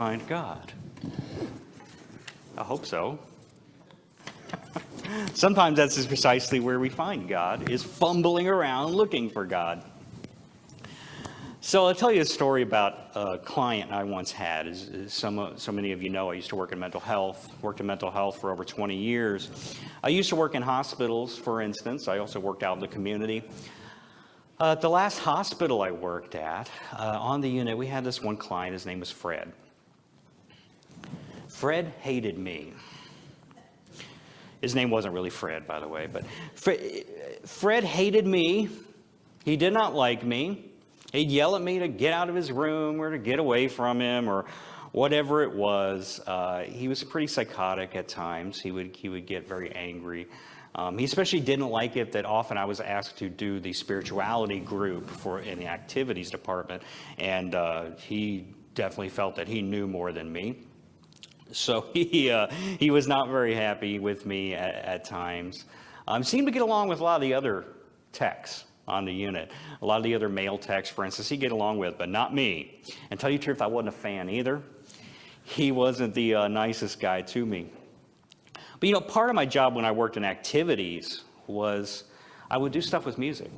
find God? I hope so. Sometimes that's precisely where we find God, is fumbling around looking for God. So I'll tell you a story about a client I once had. As so many of you know, I used to work in mental health, worked in mental health for over 20 years. I used to work in hospitals, for instance. I also worked out in the community. At the last hospital I worked at, on the unit, we had this one client. His name was Fred. Fred hated me. His name wasn't really Fred, by the way, but Fred hated me. He did not like me. He'd yell at me to get out of his room or to get away from him or whatever it was. He was pretty psychotic at times. He would get very angry. He especially didn't like it that often I was asked to do the spirituality group in the activities department, and he definitely felt that he knew more than me. So he was not very happy with me at times. Seemed to get along with a lot of the other techs on the unit. A lot of the other male techs, for instance, he'd get along with, but not me. And tell you the truth, I wasn't a fan either. He wasn't the nicest guy to me. But part of my job when I worked in activities was I would do stuff with music.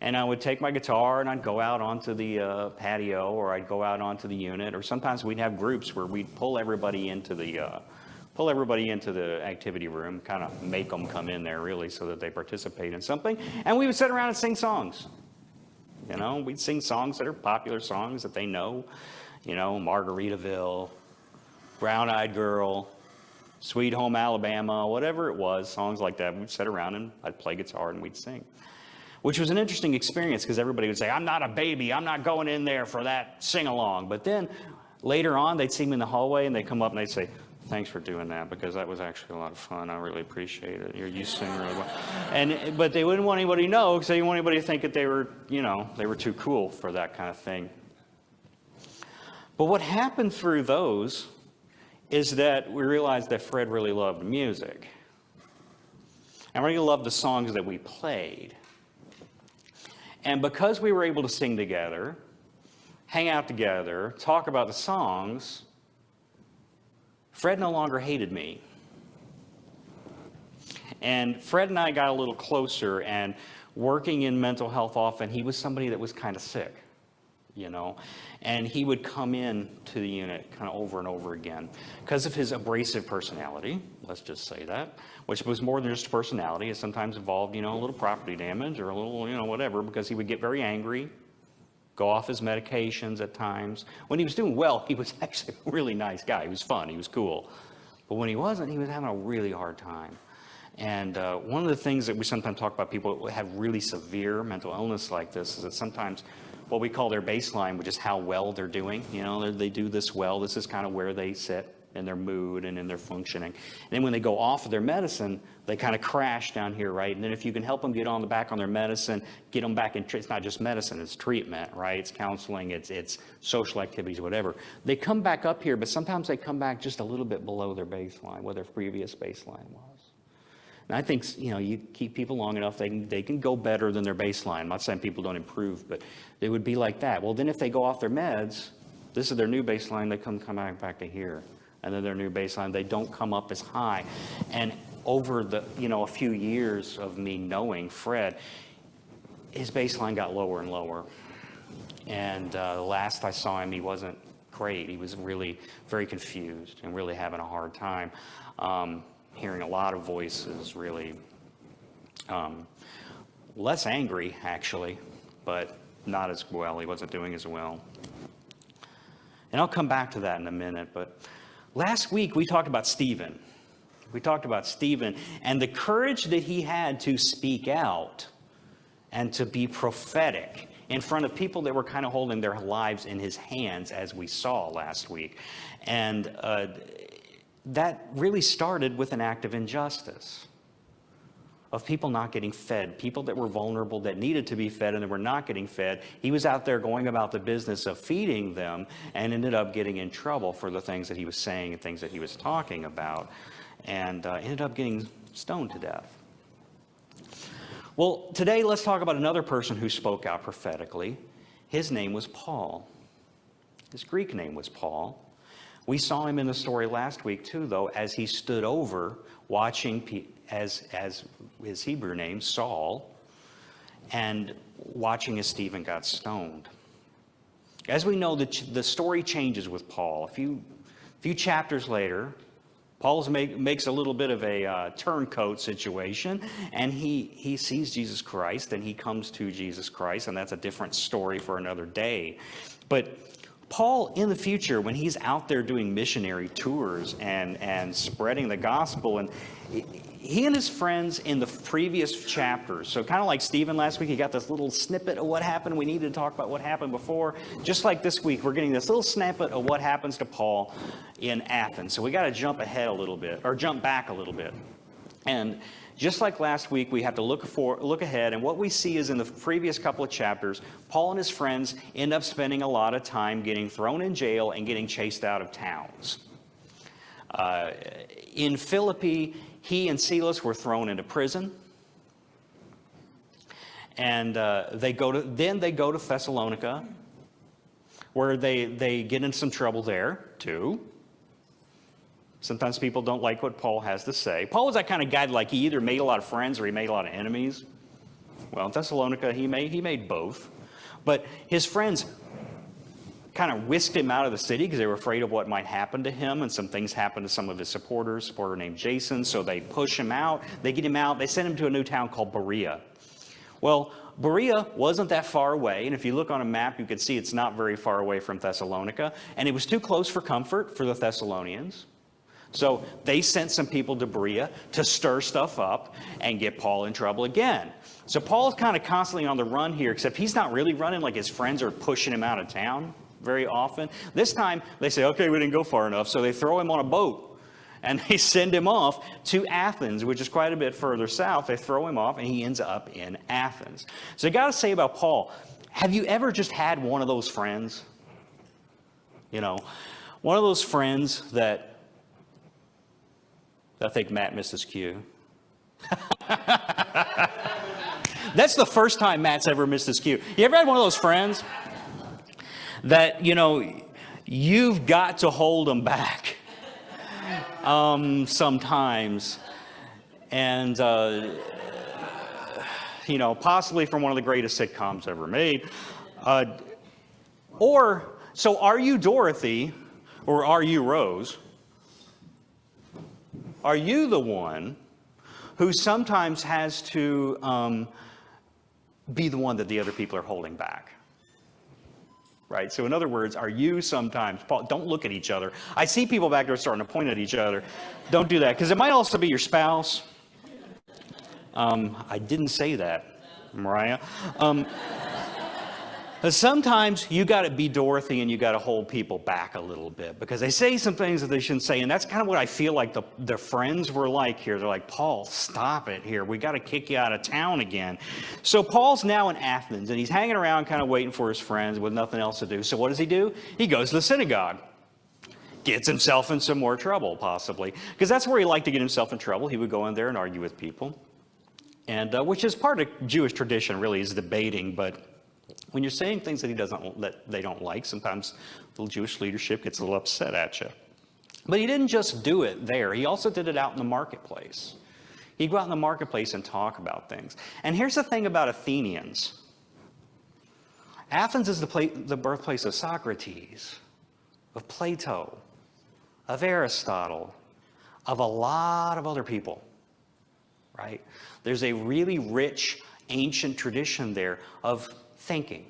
And I would take my guitar and I'd go out onto the patio, or I'd go out onto the unit, or sometimes we'd have groups where we'd pull everybody into the activity room, kind of make them come in there really so that they participate in something. And we would sit around and sing songs. We'd sing songs that are popular songs that they know. Margaritaville, Brown Eyed Girl, Sweet Home Alabama, whatever it was, songs like that. We'd sit around and I'd play guitar and we'd sing. Which was an interesting experience because everybody would say, I'm not a baby, I'm not going in there for that sing-along. But then later on, they'd see me in the hallway and they'd come up and they'd say, thanks for doing that, because that was actually a lot of fun. I really appreciate it. You sing really well. But they wouldn't want anybody to know because they didn't want anybody to think that they were too cool for that kind of thing. But what happened through those is that we realized that Fred really loved music. And really loved the songs that we played. And because we were able to sing together, hang out together, talk about the songs, Fred no longer hated me. And Fred and I got a little closer, and working in mental health often, he was somebody that was kind of sick, and he would come in to the unit kind of over and over again because of his abrasive personality, let's just say that, which was more than just personality. It sometimes involved, a little property damage or a little, whatever, because he would get very angry, go off his medications at times. When he was doing well, he was actually a really nice guy. He was fun. He was cool. But when he wasn't, he was having a really hard time. And one of the things that we sometimes talk about people who have really severe mental illness like this is that sometimes what we call their baseline, which is how well they're doing. They do this well. This is kind of where they sit in their mood and in their functioning. And then when they go off of their medicine, they kind of crash down here, right? And then if you can help them get back on their medicine, get them back in, it's not just medicine, it's treatment, right? It's counseling, it's social activities, whatever. They come back up here, but sometimes they come back just a little bit below their baseline, what their previous baseline was. And I think, you keep people long enough, they can go better than their baseline. I'm not saying people don't improve, but they would be like that. Well, then if they go off their meds, this is their new baseline, they come back to here. And then their new baseline, they don't come up as high. And over a few years of me knowing Fred, his baseline got lower and lower. And the last I saw him, he wasn't great. He was really very confused and really having a hard time. Hearing a lot of voices, really less angry, actually, but not as well. He wasn't doing as well. And I'll come back to that in a minute, but last week we talked about Stephen. We talked about Stephen and the courage that he had to speak out and to be prophetic in front of people that were kind of holding their lives in his hands, as we saw last week. And that really started with an act of injustice, of people not getting fed, people that were vulnerable that needed to be fed and that were not getting fed. He was out there going about the business of feeding them and ended up getting in trouble for the things that he was saying and things that he was talking about, and ended up getting stoned to death. Well, today let's talk about another person who spoke out prophetically. His name was Paul. His Greek name was Paul. We saw him in the story last week too, though, as he stood over watching, as his Hebrew name, Saul, and watching as Stephen got stoned. As we know, the story changes with Paul. A few chapters later, Paul makes a little bit of a turncoat situation, and he sees Jesus Christ, and he comes to Jesus Christ, and that's a different story for another day. But Paul, in the future, when he's out there doing missionary tours and spreading the gospel, and he and his friends in the previous chapters, so kind of like Stephen last week, he got this little snippet of what happened. We needed to talk about what happened before. Just like this week, we're getting this little snippet of what happens to Paul in Athens. So we got to jump ahead a little bit, or jump back a little bit. And just like last week, we have to look ahead, and what we see is in the previous couple of chapters, Paul and his friends end up spending a lot of time getting thrown in jail and getting chased out of towns. In Philippi, he and Silas were thrown into prison, and they go to Thessalonica, where they get in some trouble there too. Sometimes people don't like what Paul has to say. Paul was that kind of guy, like he either made a lot of friends or he made a lot of enemies. Well, in Thessalonica, he made both. But his friends kind of whisked him out of the city because they were afraid of what might happen to him, and some things happened to some of his supporters, a supporter named Jason, so they push him out. They get him out. They send him to a new town called Berea. Well, Berea wasn't that far away, and if you look on a map, you can see it's not very far away from Thessalonica, and it was too close for comfort for the Thessalonians. So they sent some people to Berea to stir stuff up and get Paul in trouble again. So Paul's kind of constantly on the run here, except he's not really running, like his friends are pushing him out of town very often. This time they say, okay, we didn't go far enough, so they throw him on a boat and they send him off to Athens, which is quite a bit further south. They throw him off and he ends up in Athens. So I got to say about Paul, have you ever just had one of those friends? You know, one of those friends that I think Matt missed his cue. That's the first time Matt's ever missed his cue. You ever had one of those friends that, you know, you've got to hold them back sometimes. And, you know, possibly from one of the greatest sitcoms ever made. So are you Dorothy or are you Rose? Are you the one who sometimes has to be the one that the other people are holding back? Right? So in other words, are you sometimes, Paul, don't look at each other. I see people back there starting to point at each other. Don't do that, because it might also be your spouse. I didn't say that, Mariah. Sometimes you got to be Dorothy and you got to hold people back a little bit because they say some things that they shouldn't say. And that's kind of what I feel like the friends were like here. They're like, Paul, stop it here. We got to kick you out of town again. So Paul's now in Athens and he's hanging around kind of waiting for his friends with nothing else to do. So what does he do? He goes to the synagogue. Gets himself in some more trouble, possibly. Because that's where he liked to get himself in trouble. He would go in there and argue with people. And which is part of Jewish tradition, really, is debating. But when you're saying things that they don't like, sometimes the Jewish leadership gets a little upset at you. But he didn't just do it there. He also did it out in the marketplace. He'd go out in the marketplace and talk about things. And here's the thing about Athenians. Athens is the birthplace of Socrates, of Plato, of Aristotle, of a lot of other people, right? There's a really rich, ancient tradition there of thinking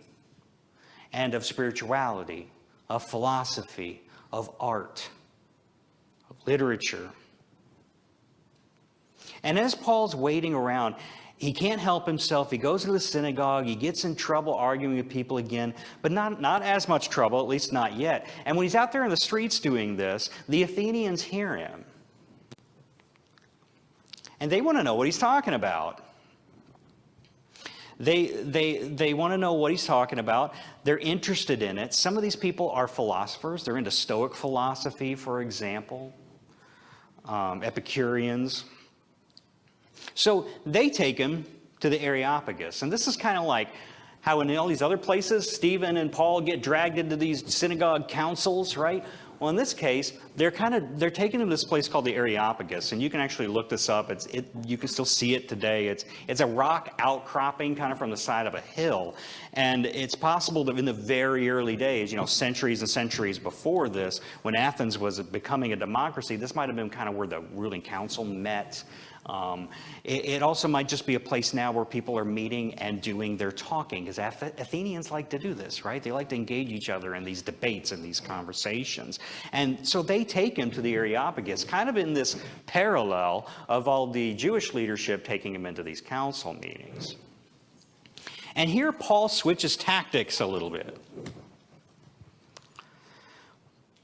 and of spirituality, of philosophy, of art, of literature. And as Paul's waiting around, he can't help himself. He goes to the synagogue. He gets in trouble arguing with people again, but not as much trouble, at least not yet. And when he's out there in the streets doing this, the Athenians hear him. And they want to know what he's talking about. They want to know what he's talking about. They're interested in it. Some of these people are philosophers. They're into Stoic philosophy, for example, Epicureans. So they take him to the Areopagus. And this is kind of like How in all these other places, Stephen and Paul get dragged into these synagogue councils, right? Well, in this case, they're taking them to this place called the Areopagus, and you can actually look this up. You can still see it today. It's a rock outcropping kind of from the side of a hill, and it's possible that in the very early days, centuries and centuries before this, when Athens was becoming a democracy, this might have been kind of where the ruling council met. It also might just be a place now where people are meeting and doing their talking, because Athenians like to do this, right? They like to engage each other in these debates and these conversations. And so they take him to the Areopagus, kind of in this parallel of all the Jewish leadership taking him into these council meetings. And here Paul switches tactics a little bit.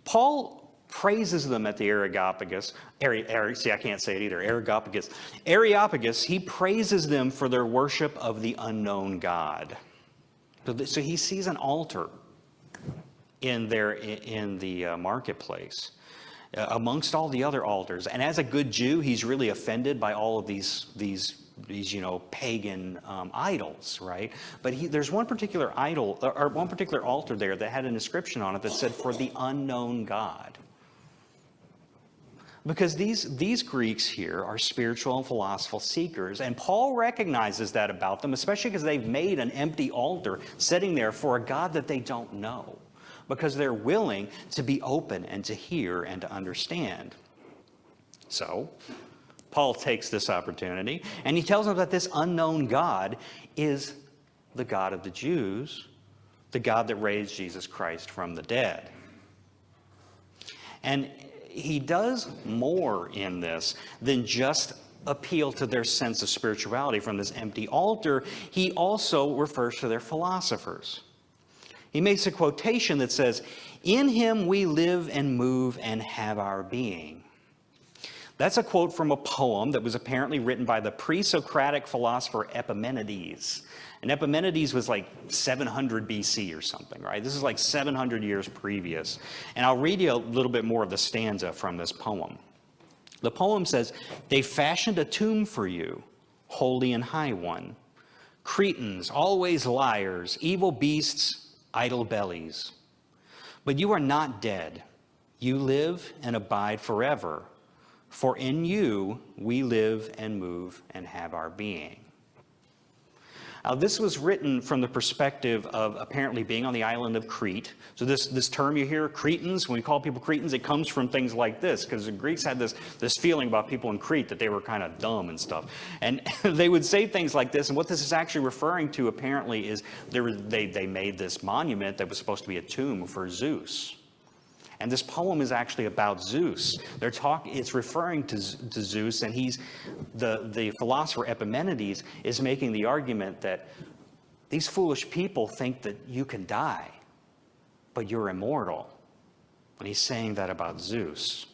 Paul praises them at the Areopagus. See, I can't say it either. Areopagus, he praises them for their worship of the unknown God. So he sees an altar in the marketplace amongst all the other altars. And as a good Jew, he's really offended by all of these pagan idols, right? But there's one particular idol, or one particular altar there that had an inscription on it that said, "For the unknown God." Because these Greeks here are spiritual and philosophical seekers, and Paul recognizes that about them, especially because they've made an empty altar sitting there for a God that they don't know, because they're willing to be open and to hear and to understand. So, Paul takes this opportunity, and he tells them that this unknown God is the God of the Jews, the God that raised Jesus Christ from the dead. And he does more in this than just appeal to their sense of spirituality from this empty altar. He also refers to their philosophers. He makes a quotation that says, "In him we live and move and have our being." That's a quote from a poem that was apparently written by the pre-Socratic philosopher Epimenides. And Epimenides was like 700 BC or something, right? This is like 700 years previous. And I'll read you a little bit more of the stanza from this poem. The poem says, "They fashioned a tomb for you, holy and high one. Cretans, always liars, evil beasts, idle bellies. But you are not dead. You live and abide forever. For in you we live and move and have our being." Now, this was written from the perspective of apparently being on the island of Crete. So this term you hear, Cretans, when we call people Cretans, it comes from things like this, because the Greeks had this feeling about people in Crete that they were kind of dumb and stuff. And they would say things like this, and what this is actually referring to apparently is they made this monument that was supposed to be a tomb for Zeus. And this poem is actually about Zeus. It's referring to Zeus, and the philosopher Epimenides is making the argument that these foolish people think that you can die, but you're immortal. And he's saying that about Zeus.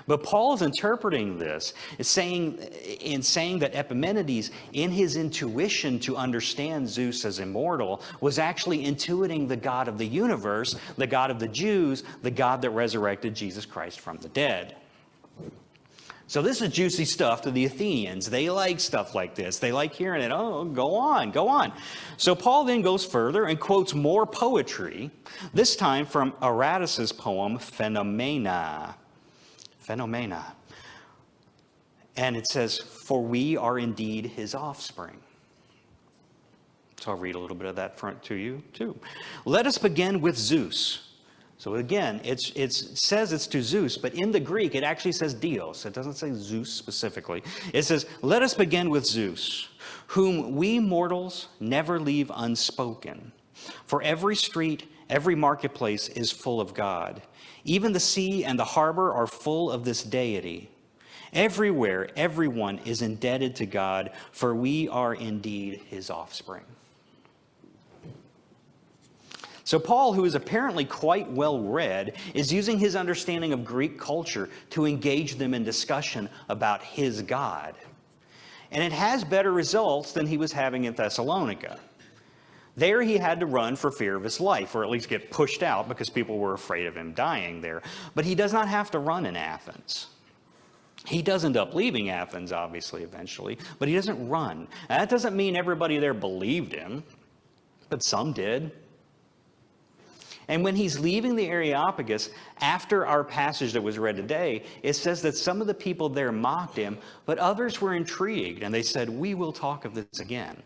But Paul is interpreting this in saying that Epimenides, in his intuition to understand Zeus as immortal, was actually intuiting the God of the universe, the God of the Jews, the God that resurrected Jesus Christ from the dead. So this is juicy stuff to the Athenians. They like stuff like this. They like hearing it. Oh, go on, go on. So Paul then goes further and quotes more poetry, this time from Aratus's poem, Phenomena. And it says, "For we are indeed his offspring." So I'll read a little bit of that to you too. "Let us begin with Zeus." So again, it says it's to Zeus, but in the Greek it actually says Dios. It doesn't say Zeus specifically. It says, "Let us begin with Zeus, whom we mortals never leave unspoken. For every street, every marketplace is full of God. Even the sea and the harbor are full of this deity. Everywhere, everyone is indebted to God, for we are indeed his offspring." So Paul, who is apparently quite well read, is using his understanding of Greek culture to engage them in discussion about his God. And it has better results than he was having in Thessalonica. There he had to run for fear of his life, or at least get pushed out because people were afraid of him dying there. But he does not have to run in Athens. He does end up leaving Athens, obviously, eventually, but he doesn't run. And that doesn't mean everybody there believed him, but some did. And when he's leaving the Areopagus, after our passage that was read today, it says that some of the people there mocked him, but others were intrigued, and they said, "We will talk of this again."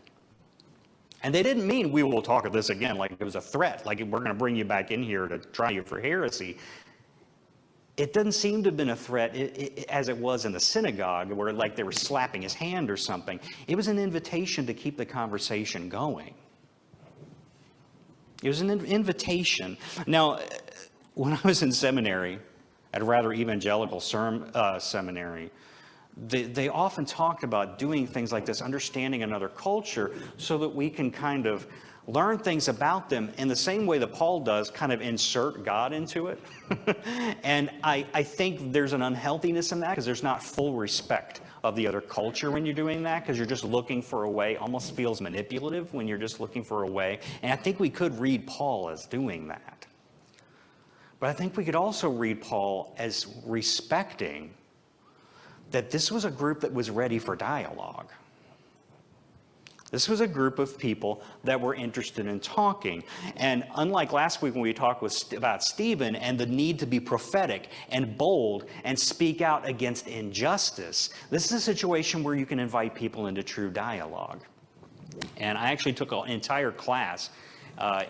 And they didn't mean "we will talk of this again" like it was a threat, like we're going to bring you back in here to try you for heresy. It doesn't seem to have been a threat as it was in the synagogue, where like they were slapping his hand or something. It was an invitation to keep the conversation going. It was an invitation. Now, when I was in seminary, at a rather evangelical seminary, they often talked about doing things like this, understanding another culture, so that we can kind of learn things about them in the same way that Paul does, kind of insert God into it. And I think there's an unhealthiness in that, because there's not full respect of the other culture when you're doing that, because you're just looking for a way. Almost feels manipulative when you're just looking for a way. And I think we could read Paul as doing that. But I think we could also read Paul as respecting that this was a group that was ready for dialogue. This was a group of people that were interested in talking. And unlike last week when we talked about Stephen and the need to be prophetic and bold and speak out against injustice, this is a situation where you can invite people into true dialogue. And I actually took an entire class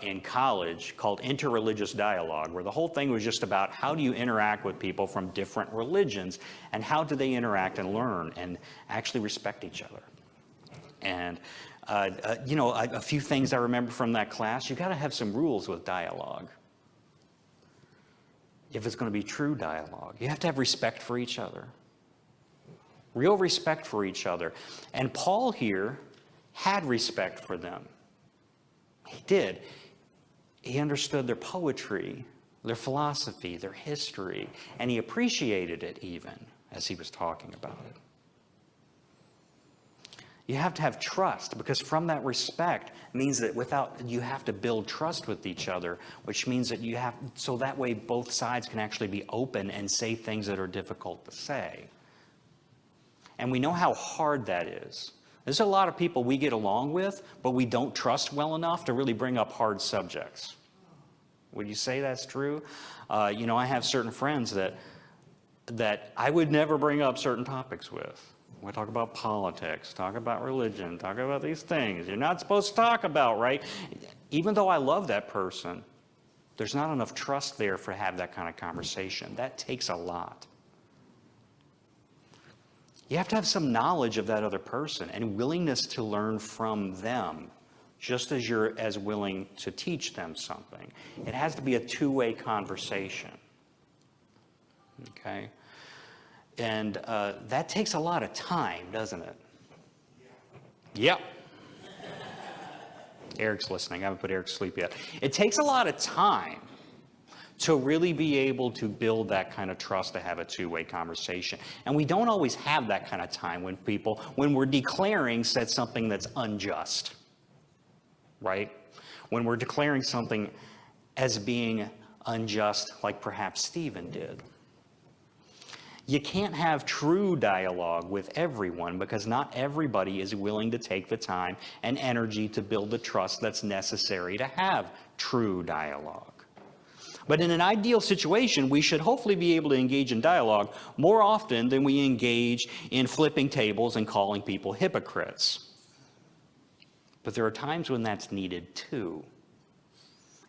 in college called Interreligious Dialogue, where the whole thing was just about how do you interact with people from different religions, and how do they interact and learn and actually respect each other. And a few things I remember from that class: you got to have some rules with dialogue. If it's going to be true dialogue, you have to have respect for each other. Real respect for each other. And Paul here had respect for them. He did. He understood their poetry, their philosophy, their history, and he appreciated it even as he was talking about it. You have to have trust, because from that respect means that you have to build trust with each other, which means that so that way both sides can actually be open and say things that are difficult to say. And we know how hard that is. There's a lot of people we get along with, but we don't trust well enough to really bring up hard subjects. Would you say that's true? I have certain friends that I would never bring up certain topics with. We talk about politics, talk about religion, talk about these things you're not supposed to talk about, right? Even though I love that person, there's not enough trust there for have that kind of conversation. That takes a lot. You have to have some knowledge of that other person and willingness to learn from them, just as you're as willing to teach them something. It has to be a two-way conversation. Okay? And that takes a lot of time, doesn't it? Yep. Eric's listening. I haven't put Eric to sleep yet. It takes a lot of time to really be able to build that kind of trust, to have a two-way conversation. And we don't always have that kind of time when we're declaring something that's unjust, right? When we're declaring something as being unjust, like perhaps Stephen did. You can't have true dialogue with everyone, because not everybody is willing to take the time and energy to build the trust that's necessary to have true dialogue. But in an ideal situation, we should hopefully be able to engage in dialogue more often than we engage in flipping tables and calling people hypocrites. But there are times when that's needed too.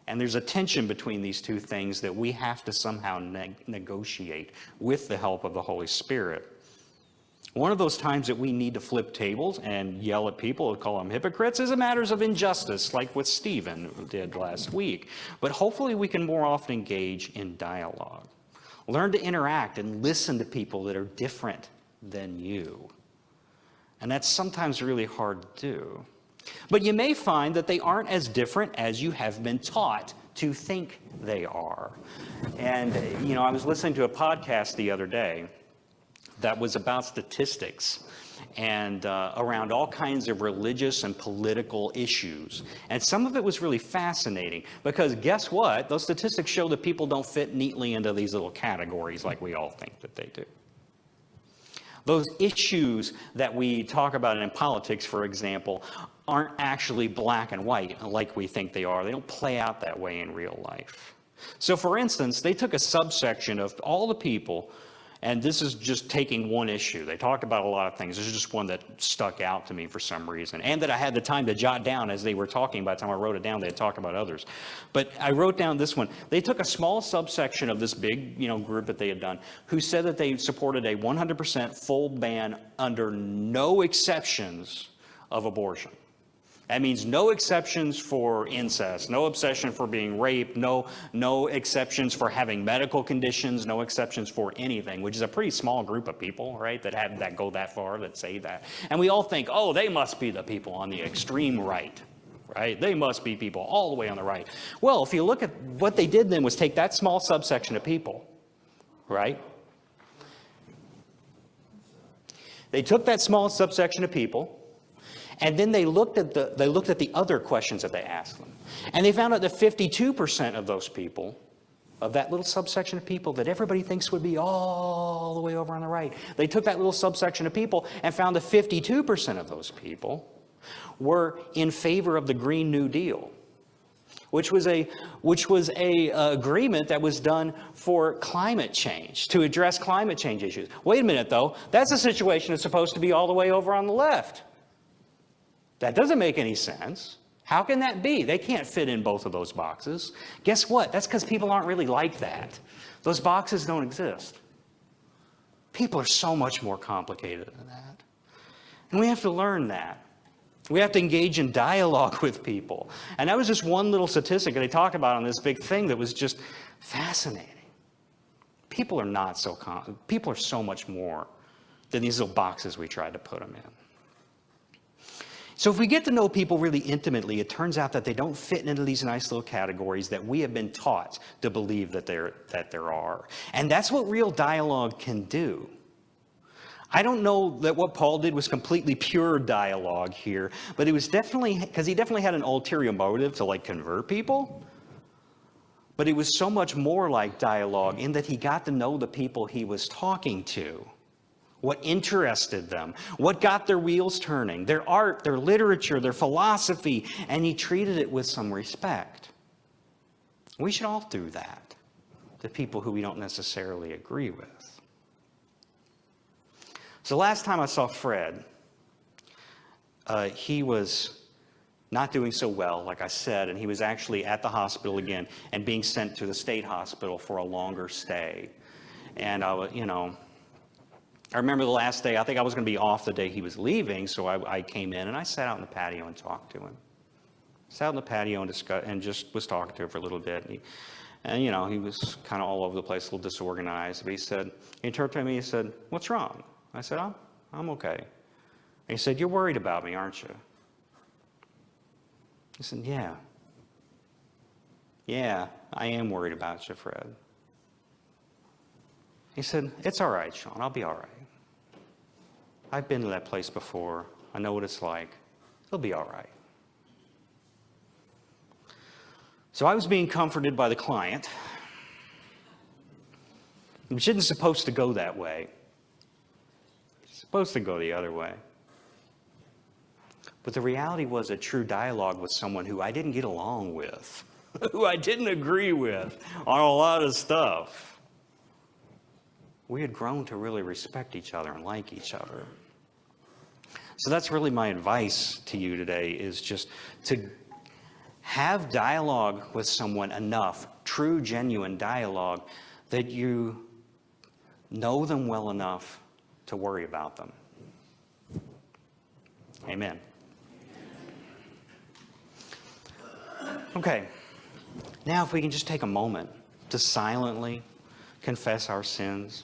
And there's a tension between these two things that we have to somehow negotiate with the help of the Holy Spirit. One of those times that we need to flip tables and yell at people and call them hypocrites is in matters of injustice, like what Stephen did last week. But hopefully we can more often engage in dialogue. Learn to interact and listen to people that are different than you. And that's sometimes really hard to do. But you may find that they aren't as different as you have been taught to think they are. And, I was listening to a podcast the other day that was about statistics and around all kinds of religious and political issues. And some of it was really fascinating, because guess what? Those statistics show that people don't fit neatly into these little categories like we all think that they do. Those issues that we talk about in politics, for example, aren't actually black and white like we think they are. They don't play out that way in real life. So for instance, they took a subsection of all the people, and this is just taking one issue. They talked about a lot of things. This is just one that stuck out to me for some reason, and that I had the time to jot down as they were talking. By the time I wrote it down, they had talked about others. But I wrote down this one. They took a small subsection of this big, group that they had done, who said that they supported a 100% full ban under no exceptions of abortion. That means no exceptions for incest, no exception for being raped, no exceptions for having medical conditions, no exceptions for anything, which is a pretty small group of people, right, that go that far, that say that. And we all think, oh, they must be the people on the extreme right, right? They must be people all the way on the right. Well, if you look at what they did then was take that small subsection of people, right? They took that small subsection of people, and then they looked at the other questions that they asked them. And they found out that 52% of those people, of that little subsection of people that everybody thinks would be all the way over on the right, they took that little subsection of people and found that 52% of those people were in favor of the Green New Deal, which was a agreement that was done for climate change, to address climate change issues. Wait a minute, though. That's a situation that's supposed to be all the way over on the left. That doesn't make any sense. How can that be? They can't fit in both of those boxes. Guess what? That's because people aren't really like that. Those boxes don't exist. People are so much more complicated than that. And we have to learn that. We have to engage in dialogue with people. And that was just one little statistic that they talked about on this big thing that was just fascinating. People are so much more than these little boxes we tried to put them in. So if we get to know people really intimately, it turns out that they don't fit into these nice little categories that we have been taught to believe that there are. And that's what real dialogue can do. I don't know that what Paul did was completely pure dialogue here, but it was definitely, because he definitely had an ulterior motive to convert people. But it was so much more like dialogue in that he got to know the people he was talking to. What interested them, what got their wheels turning, their art, their literature, their philosophy, and he treated it with some respect. We should all do that to people who we don't necessarily agree with. So last time I saw Fred, he was not doing so well, like I said, and he was actually at the hospital again and being sent to the state hospital for a longer stay. And I remember the last day, I think I was going to be off the day he was leaving, so I came in and I sat out in the patio and talked to him. Sat out in the patio and just was talking to him for a little bit. And he was kind of all over the place, a little disorganized. But he turned to me and he said, "What's wrong?" I said, I'm okay. And he said, "You're worried about me, aren't you?" I said, Yeah, I am worried about you, Fred." He said, "It's all right, Sean. I'll be all right. I've been to that place before. I know what it's like. It'll be all right." So I was being comforted by the client, which isn't supposed to go that way. It's supposed to go the other way. But the reality was a true dialogue with someone who I didn't get along with, who I didn't agree with on a lot of stuff. We had grown to really respect each other and like each other. So that's really my advice to you today, is just to have dialogue with someone enough, true, genuine dialogue, that you know them well enough to worry about them. Amen. Okay, now if we can just take a moment to silently confess our sins.